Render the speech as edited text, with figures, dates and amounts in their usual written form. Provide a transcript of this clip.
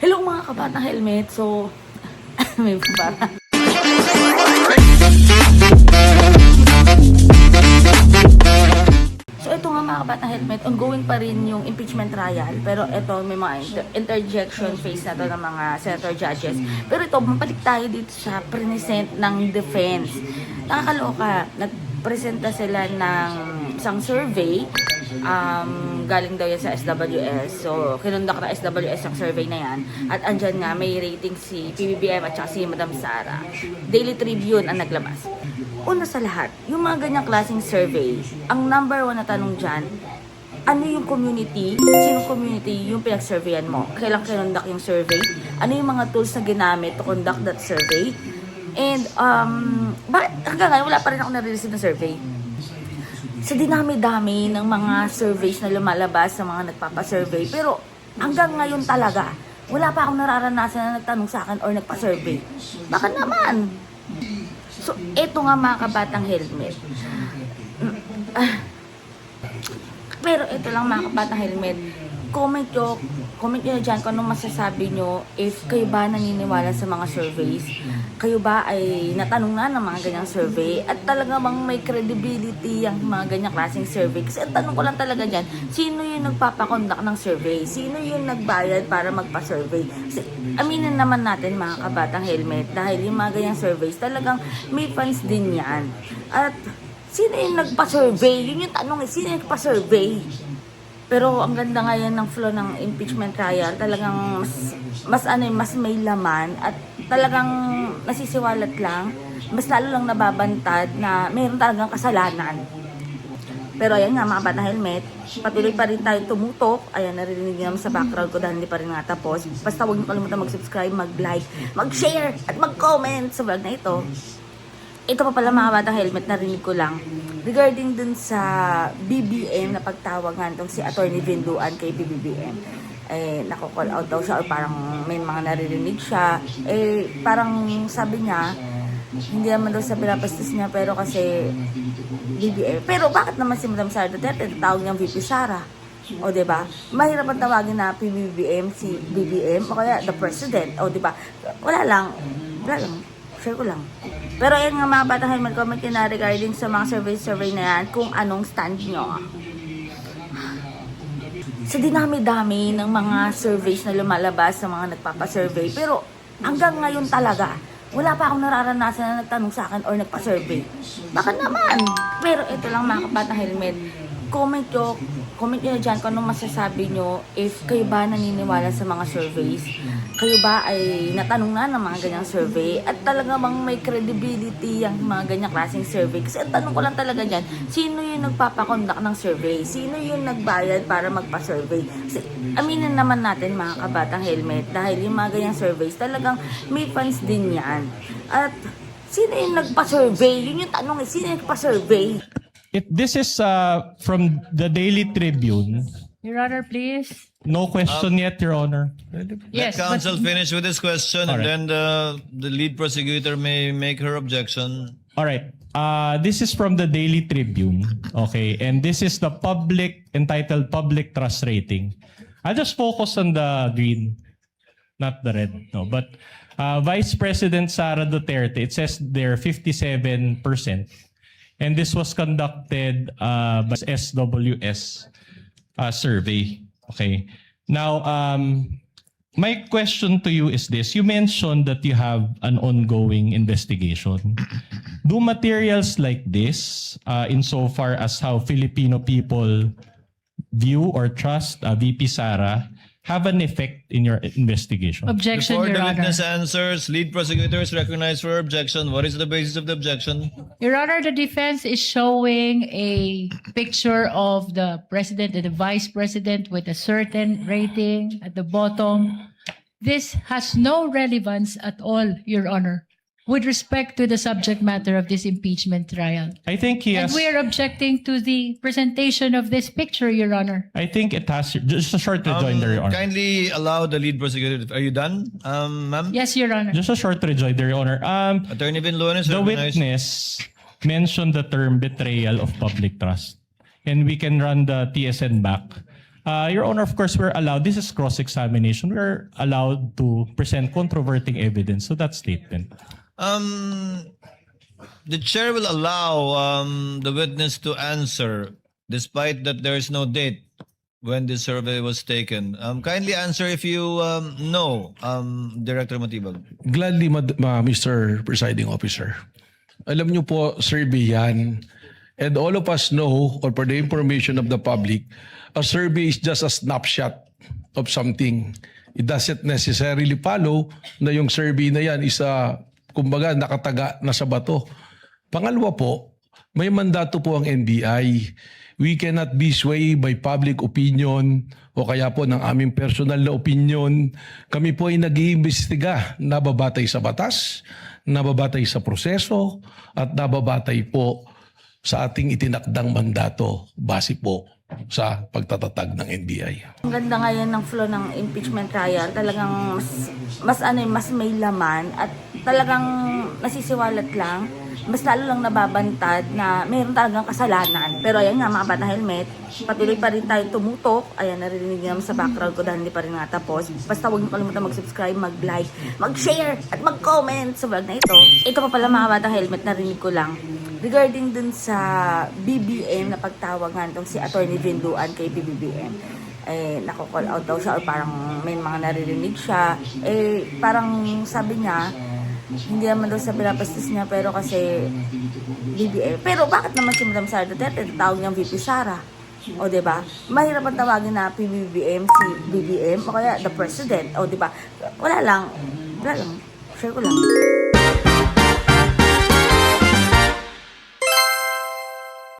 Hello mga kabata helmet. So, may para. So, ito nga mga kabata helmet, ongoing pa rin yung impeachment trial. Pero ito, may mga interjection phase na to ng mga senator judges. Pero ito, mapalik tayo dito sa present ng defense. Nakakaloka, nagpresenta sila ng isang survey. Galing daw yan sa SWS. So, kinundak na SWS yung survey na yan. At andyan nga, may rating si PBBM at saka si Madam Sara. Daily Tribune ang naglabas. Una sa lahat, yung mga ganyang klaseng survey, ang number one na tanong dyan, ano yung community? Sinong community yung pinag-surveyan mo? Kailang kinundak yung survey? Ano yung mga tools na ginamit to conduct that survey? And, bakit hanggang ngayon wala pa rin ako na-receive na survey? Sa dinami-dami ng mga surveys na lumalabas sa mga nagpapasurvey. Pero hanggang ngayon talaga, wala pa akong nararanasan na nagtanong sa akin or nagpa-survey. Bakit naman? So, eto nga mga kabatang helmet. Pero ito lang mga kabatang helmet. Comment nyo dyan kung anong masasabi nyo if kayo ba naniniwala sa mga surveys. Kayo ba ay natanong na ng mga ganyang survey at talaga bang may credibility ang mga ganyang klaseng survey. Kasi ang tanong ko lang talaga dyan, sino yung nagpapakondak ng survey? Sino yung nagbayad para magpa-survey? Kasi aminin naman natin mga kabatang helmet dahil yung mga ganyang surveys talagang may fans din yan. At sino yung nagpa-survey? Yun yung tanong, sino yung nagpa-survey? Pero ang ganda ngayon ng flow ng impeachment trial, talagang mas may laman at talagang nasisiwalat lang, mas lalo lang nababantad na mayroon talagang kasalanan. Pero ayan nga mga bata helmet, patuloy pa rin tayo tumutok. Ayan, narinig naman sa background ko dahil hindi pa rin nga tapos. Basta huwag niyo kalimutan mag-subscribe, mag-like, mag-share at mag-comment sa vlog na ito. Ito pa pala mga bata helmet, narinig ko lang regarding dun sa BBM na pagtawagan tong si Attorney Vinduan kay BBM. Nako-call out daw siya or parang may mga naririnig siya. Parang sabi niya, hindi naman daw sa pinapastos niya pero kasi BBM. Pero bakit naman si Madam Sara Duterte tawag niyang VP Sara? O diba? Mahirap ang tawagin na PBBM si BBM o kaya the President. O diba? Wala lang. Share ko lang. Pero ayun nga mga bata, mag-comment yun na regarding sa mga survey na yan kung anong stand nyo. Sa dinami-dami ng mga surveys na lumalabas sa mga nagpapasurvey. Pero hanggang ngayon talaga, wala pa akong nararanasan na nagtanong sa akin or nagpa-survey. Bakit naman? Pero ito lang mga kabata helmet, comment nyo dyan kung anong masasabi nyo if kayo ba naniniwala sa mga surveys. Kayo ba ay natanong na ng mga ganyang survey at talaga bang may credibility ang mga ganyang klaseng survey. Kasi ang tanong ko lang talaga dyan, sino yung nagpapakondak ng survey? Sino yung nagbayad para magpa-survey? Kasi aminin naman natin mga kabatang helmet dahil yung mga ganyang surveys talagang may fans din yan. At sino yung nagpa-survey? Yun yung tanong, sino yung nagpa-survey? This is from the Daily Tribune. Your Honor, please. No question yet, Your Honor. Yes, Let counsel finish with his question, All right. and then the lead prosecutor may make her objection. All right. This is from the Daily Tribune. Okay. And this is the entitled Public Trust Rating. I'll just focus on the green, not the red. No, but Vice President Sara Duterte, it says they're 57%. And this was conducted by SWS survey. Okay. Now, my question to you is this. You mentioned that you have an ongoing investigation. Do materials like this, insofar as how Filipino people view or trust VP Sara, have an effect in your investigation? objection, Before Your the Honor. witness answers, lead prosecutor is recognized for objection. What is the basis of the objection? Your Honor, the defense is showing a picture of the president and the vice president with a certain rating at the bottom. This has no relevance at all, Your Honor, with respect to the subject matter of this impeachment trial. I think he And has. we are objecting to the presentation of this picture, Your Honor. I think it has just a short rejoinder, Your Honor. Kindly allow the lead prosecutor. Are you done, ma'am? Yes, Your Honor. Just a short rejoinder, Your Honor. Attorney Vinluan is The recognized. witness mentioned the term betrayal of public trust. And we can run the TSN back. Your Honor, of course, we're allowed, this is cross-examination, we're allowed to present controverting evidence to that statement. The chair will allow the witness to answer despite that there is no date when the survey was taken. Kindly answer if you know, Director Matibag. Gladly, Mr. Presiding Officer. Alam niyo po, survey yan. And all of us know, or for the information of the public, a survey is just a snapshot of something. It doesn't necessarily follow na yung survey na yan is kumbaga nakataga na sa bato. Pangalawa po, may mandato po ang NBI. We cannot be swayed by public opinion o kaya po ng aming personal na opinion. Kami po ay nag-iimbestiga, nababatay sa batas, nababatay sa proseso, at nababatay po sa ating itinakdang mandato base po sa pagtatatag ng NBI. Ang ganda ngayon ng flow ng impeachment trial, talagang mas may laman at talagang nasisiwalat lang, mas lalo lang nababantad na mayroon talagang kasalanan. Pero ayan nga mga bata helmet, patuloy pa rin tayo tumutok. Ayan, narinig naman sa background ko dahil hindi pa rin natapos. Basta huwag niyo kalimutan mag-subscribe, mag-like, mag-share at mag-comment sa vlog na ito. Ito pa pala mga bata helmet, narinig ko lang. Regarding dun sa BBM na pagtawagan itong si Attorney Vinduan kay BBM, nako-call out daw siya or parang may mga naririnig siya. Parang sabi niya, hindi naman daw sa pinapastis niya pero kasi BBM. Pero bakit naman si Madam Sara Duterte tawag niyang VP Sara? O diba? Mahirap ang tawagin na PBBM si BBM o kaya the President. O diba? Wala lang. Share ko lang.